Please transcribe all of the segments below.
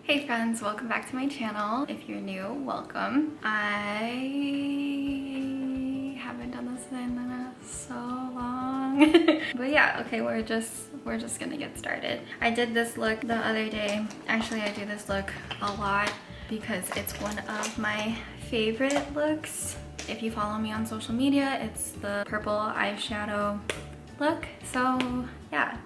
Hey friends, welcome back to my channel. If you're new, welcome. I haven't done this in so long. But yeah, okay, we're just gonna get started. I did this look the other day. Actually, I do this look a lot because it's one of my favorite looks. If you follow me on social media, it's the purple eyeshadow look. So yeah,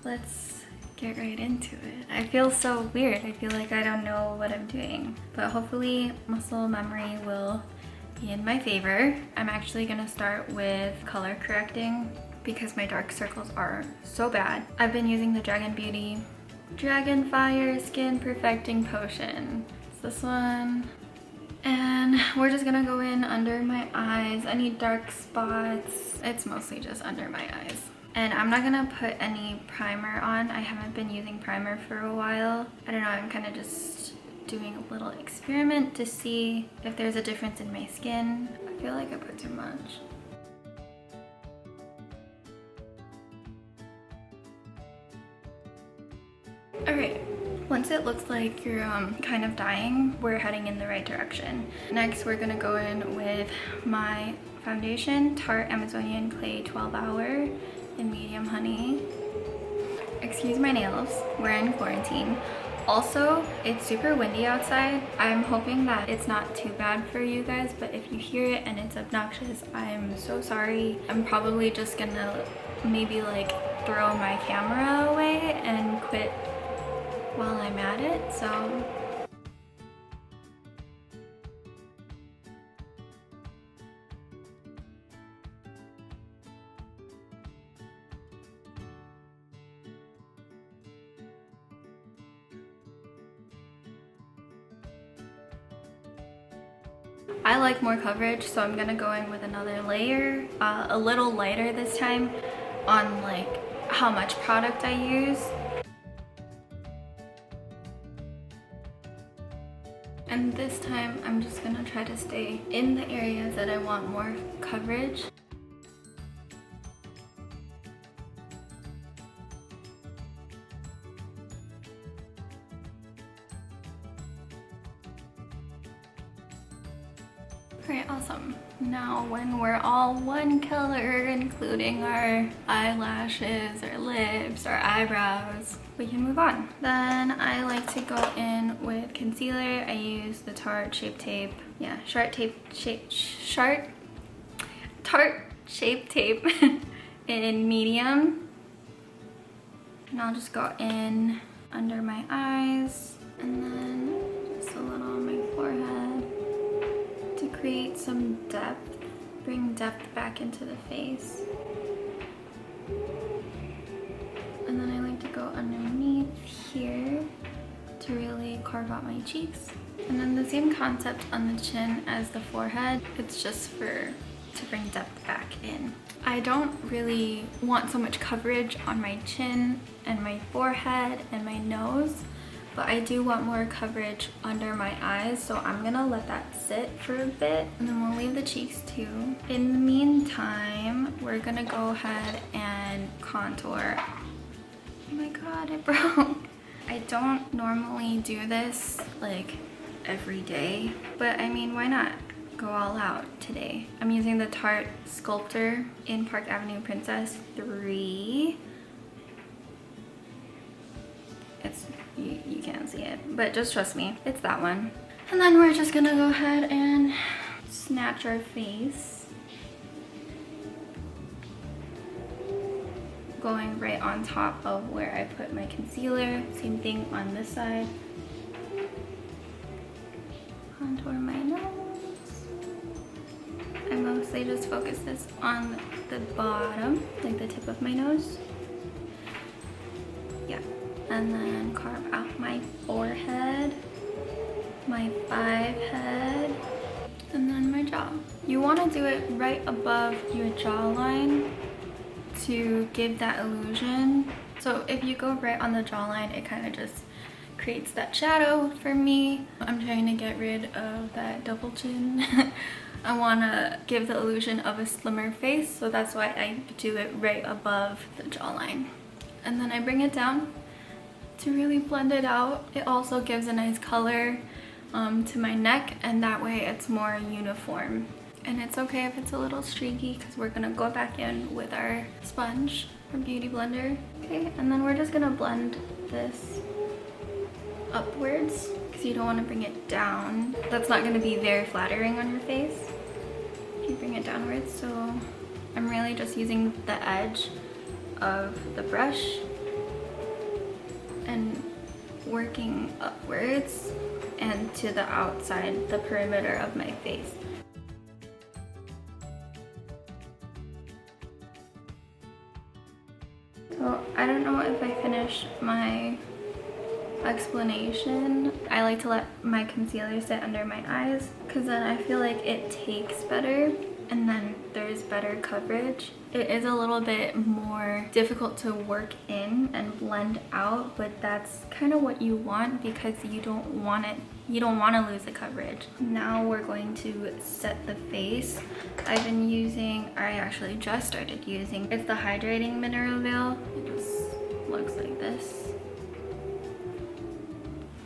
let's get right into it. I feel so weird. I feel like I don't know what I'm doing, but hopefully muscle memory will be in my favor. I'm actually gonna start with color correcting because my dark circles are so bad. I've been using the Dragon Beauty Dragon Fire Skin Perfecting Potion. It's this one. And we're just gonna go in under my eyes. Any dark spots. It's mostly just under my eyes. And I'm not gonna put any primer on. I haven't been using primer for a while. I don't know, I'm kind of just doing a little experiment to see if there's a difference in my skin. I feel like I put too much. Alright, once it looks like you're kind of dying, we're heading in the right direction. Next, we're gonna go in with my foundation, Tarte Amazonian Clay 12 Hour in medium honey. Excuse my nails, we're in quarantine. Also, it's super windy outside. I'm hoping that it's not too bad for you guys, but if you hear it and it's obnoxious, I'm so sorry. I'm probably just gonna maybe like throw my camera away and quit while I'm at it, so. I like more coverage, so I'm gonna go in with another layer, a little lighter this time on like how much product I use. And this time I'm just gonna try to stay in the areas that I want more coverage. Alright, awesome. Now when we're all one color, including our eyelashes, our lips, our eyebrows, we can move on. Then I like to go in with concealer. I use the Tarte Shape Tape. Yeah, Tarte Shape Tape in medium. And I'll just go in under my eyes and then just a little on my forehead to create some depth, bring depth back into the face. And then I like to go underneath here to really carve out my cheeks. And then the same concept on the chin as the forehead. It's just to bring depth back in. I don't really want so much coverage on my chin and my forehead and my nose, but I do want more coverage under my eyes, so I'm gonna let that sit for a bit and then we'll leave the cheeks too. In the meantime, we're gonna go ahead and contour. Oh my god, it broke. I don't normally do this like every day, but I mean, why not go all out today? I'm using the Tarte Sculptor in Park Avenue Princess 3. You can't see it, but just trust me, it's that one. And then we're just gonna go ahead and snatch our face, going right on top of where I put my concealer. Same thing on this side. Contour my nose. I mostly just focus this on the bottom, like the tip of my nose. Yeah. And then carve out my forehead, my five head, and then my jaw. You want to do it right above your jawline to give that illusion. So if you go right on the jawline, it kind of just creates that shadow for me. I'm trying to get rid of that double chin. I want to give the illusion of a slimmer face, so that's why I do it right above the jawline. And then I bring it down to really blend it out. It also gives a nice color to my neck, and that way it's more uniform. And it's okay if it's a little streaky because we're gonna go back in with our sponge or beauty blender. Okay, and then we're just gonna blend this upwards because you don't want to bring it down. That's not going to be very flattering on your face if you bring it downwards. So I'm really just using the edge of the brush and working upwards and to the outside, the perimeter of my face. So I don't know if I finished my explanation. I like to let my concealer sit under my eyes because then I feel like it takes better and then there's better coverage. It is a little bit more difficult to work in and blend out, but that's kind of what you want because you don't want to lose the coverage. Now we're going to set the face. I've been using, I actually just started using, it's the hydrating mineral veil. It just looks like this.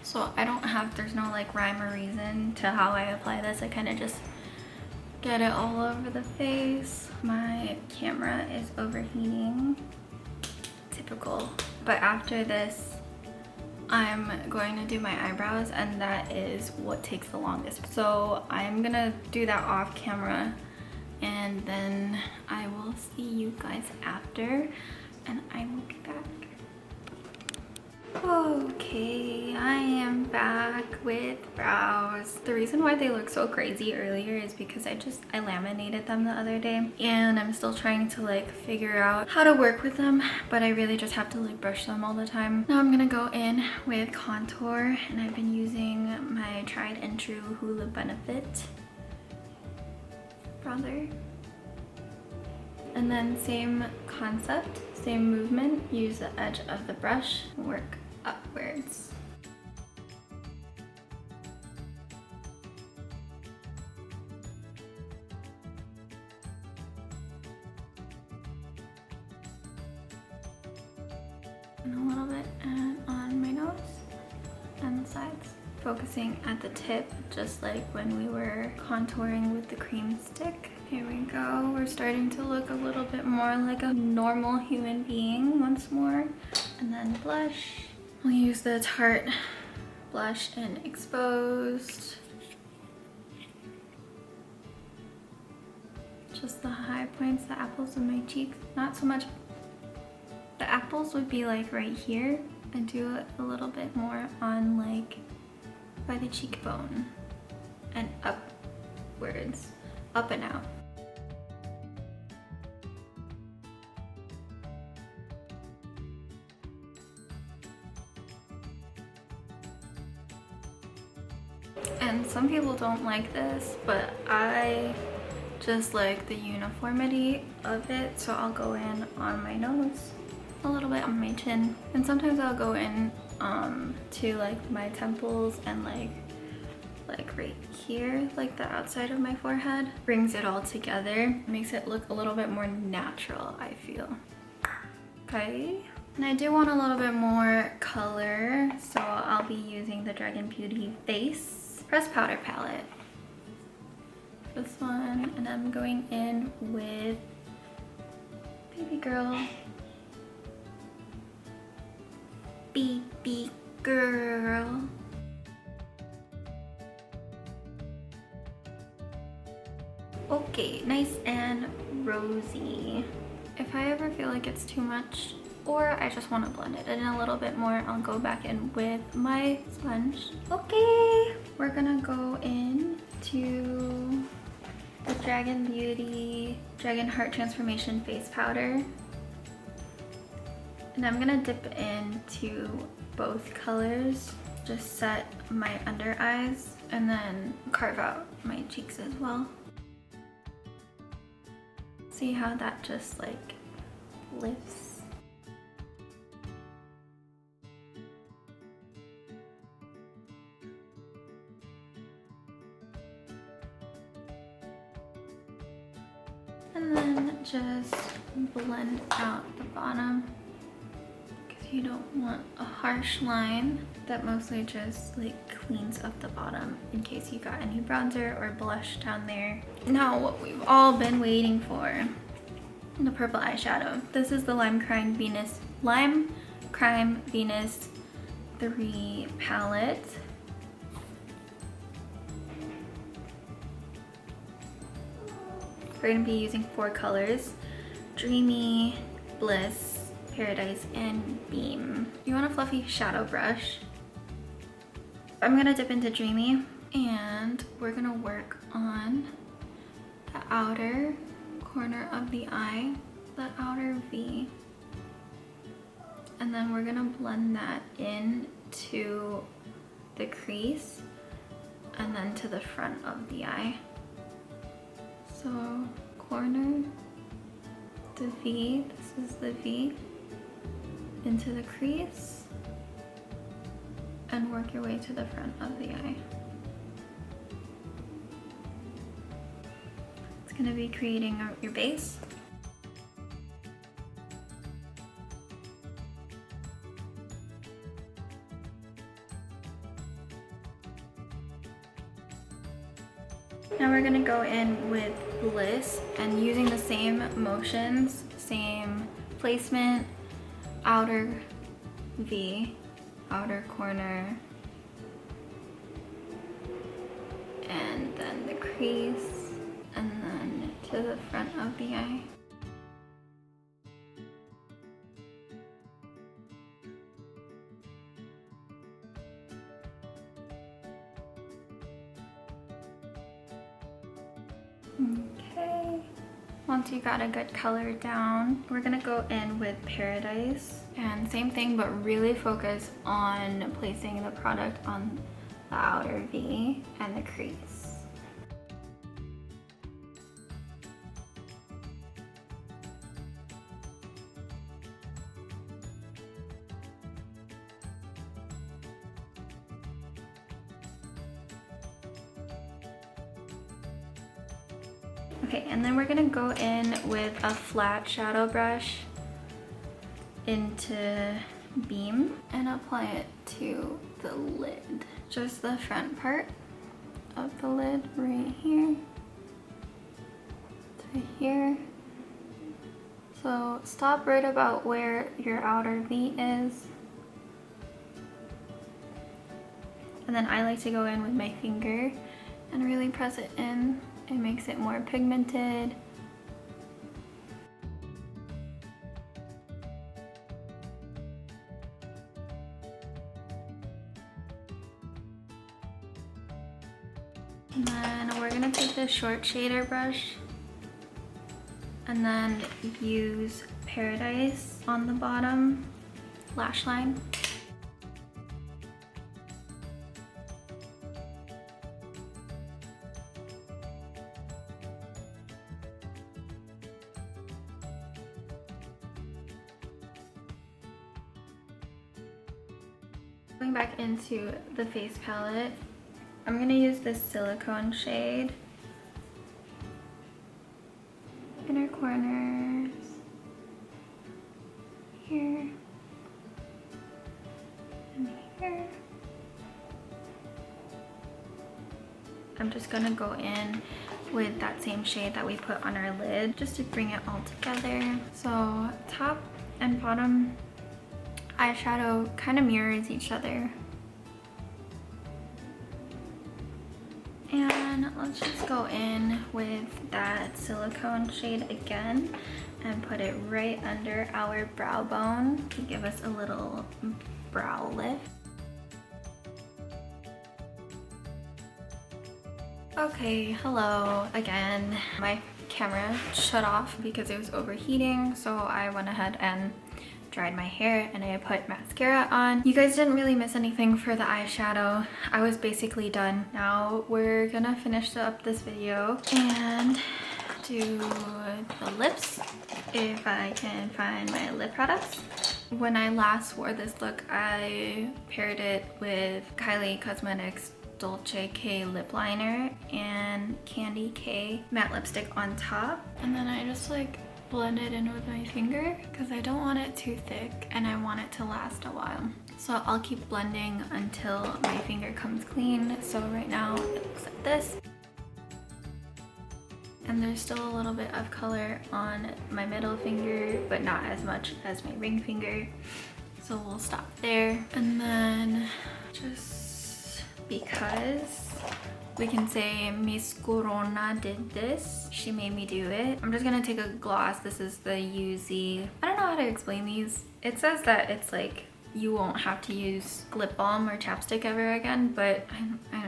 So there's no like rhyme or reason to how I apply this. I kind of just get it all over the face. My camera is overheating. Typical. But after this, I'm going to do my eyebrows, and that is what takes the longest. So I'm gonna do that off camera, and then I will see you guys after, and I will be back. Okay, I am back with brows. The reason why they look so crazy earlier is because I laminated them the other day, and I'm still trying to like figure out how to work with them, but I really just have to like brush them all the time. Now I'm gonna go in with contour, and I've been using my tried and true Hoola Benefit bronzer. And then same concept, same movement, use the edge of the brush, work upwards. And a little bit on my nose and the sides. Focusing at the tip, just like when we were contouring with the cream stick. Here we go. We're starting to look a little bit more like a normal human being once more. And then blush. We'll use the Tarte blush in Exposed. Just the high points, the apples of my cheeks. Not so much. The apples would be like right here. And do it a little bit more on like by the cheekbone and upwards, up and out. And some people don't like this, but I just like the uniformity of it, so I'll go in on my nose, a little bit on my chin, and sometimes I'll go in to like my temples and like right here, like the outside of my forehead. Brings it all together, makes it look a little bit more natural, I feel. Okay, and I do want a little bit more color, so I'll be using the Dragon Beauty Face Pressed Powder Palette. This one, and I'm going in with Baby Girl. Baby Girl. Okay, nice and rosy. If I ever feel like it's too much, or I just want to blend it in a little bit more, I'll go back in with my sponge. Okay, we're gonna go in to the Dragon Beauty Dragon Heart Transformation Face Powder. And I'm gonna dip into both colors, just set my under eyes, and then carve out my cheeks as well. See how that just like lifts? And then just blend out the bottom, because you don't want a harsh line. That mostly just like cleans up the bottom in case you got any bronzer or blush down there. Now what we've all been waiting for, the purple eyeshadow. This is the Lime Crime Venus 3 palette. We're gonna be using 4 colors: Dreamy, Bliss, Paradise, and Beam. You want a fluffy shadow brush. I'm gonna dip into Dreamy and we're gonna work on the outer corner of the eye, the outer V. And then we're gonna blend that in to the crease and then to the front of the eye. So corner, the V, this is the V, into the crease, and work your way to the front of the eye. It's gonna be creating your base. Now we're gonna go in with Bliss and using the same motions, same placement, outer V, outer corner, and then the crease, and then to the front of the eye. Okay, once you got a good color down, we're gonna go in with Paradise, and same thing, but really focus on placing the product on the outer V and the crease. Okay, and then we're gonna go in with a flat shadow brush into Beam and apply it to the lid. Just the front part of the lid right here to here. So stop right about where your outer V is. And then I like to go in with my finger and really press it in. It makes it more pigmented. And then we're gonna take the short shader brush and then use Paradise on the bottom lash line. Going back into the face palette, I'm gonna use this silicone shade. Inner corners, here, and here. I'm just gonna go in with that same shade that we put on our lid just to bring it all together. So top and bottom eyeshadow kind of mirrors each other. And let's just go in with that silicone shade again and put it right under our brow bone to give us a little brow lift. Okay, hello again. My camera shut off because it was overheating, so I went ahead and dried my hair and I put mascara on. You guys didn't really miss anything for the eyeshadow. I was basically done. Now we're gonna finish up this video and do the lips if I can find my lip products. When I last wore this look, I paired it with Kylie Cosmetics Dolce K lip liner and Candy K matte lipstick on top, and then I just like blend it in with my finger because I don't want it too thick and I want it to last a while. So I'll keep blending until my finger comes clean. So right now it looks like this. And there's still a little bit of color on my middle finger, but not as much as my ring finger. So we'll stop there. And then just because we can say Miss Corona did this, she made me do it. I'm just gonna take a gloss. This is the UZ. I don't know how to explain these. It says that it's like you won't have to use lip balm or chapstick ever again, but I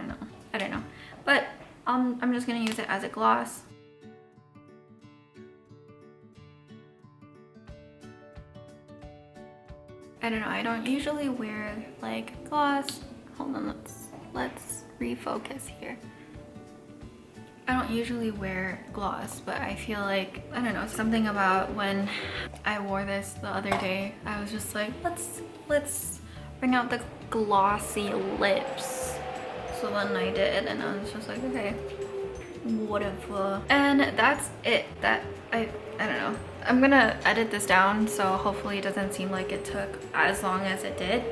don't know. But I'm just gonna use it as a gloss. I don't know, I don't usually wear like gloss. Hold on, let's refocus here. I don't usually wear gloss, but I feel like, I don't know, something about when I wore this the other day, I was just like, let's bring out the glossy lips. So then I did, and I was just like, okay, whatever. And that's it. I don't know. I'm gonna edit this down, so hopefully it doesn't seem like it took as long as it did.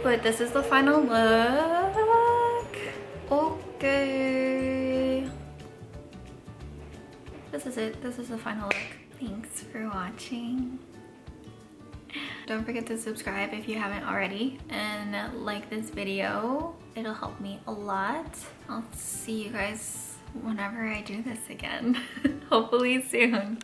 But this is the final look. Okay. This is it. This is the final look. Thanks for watching. Don't forget to subscribe if you haven't already, and like this video. It'll help me a lot. I'll see you guys whenever I do this again. Hopefully soon.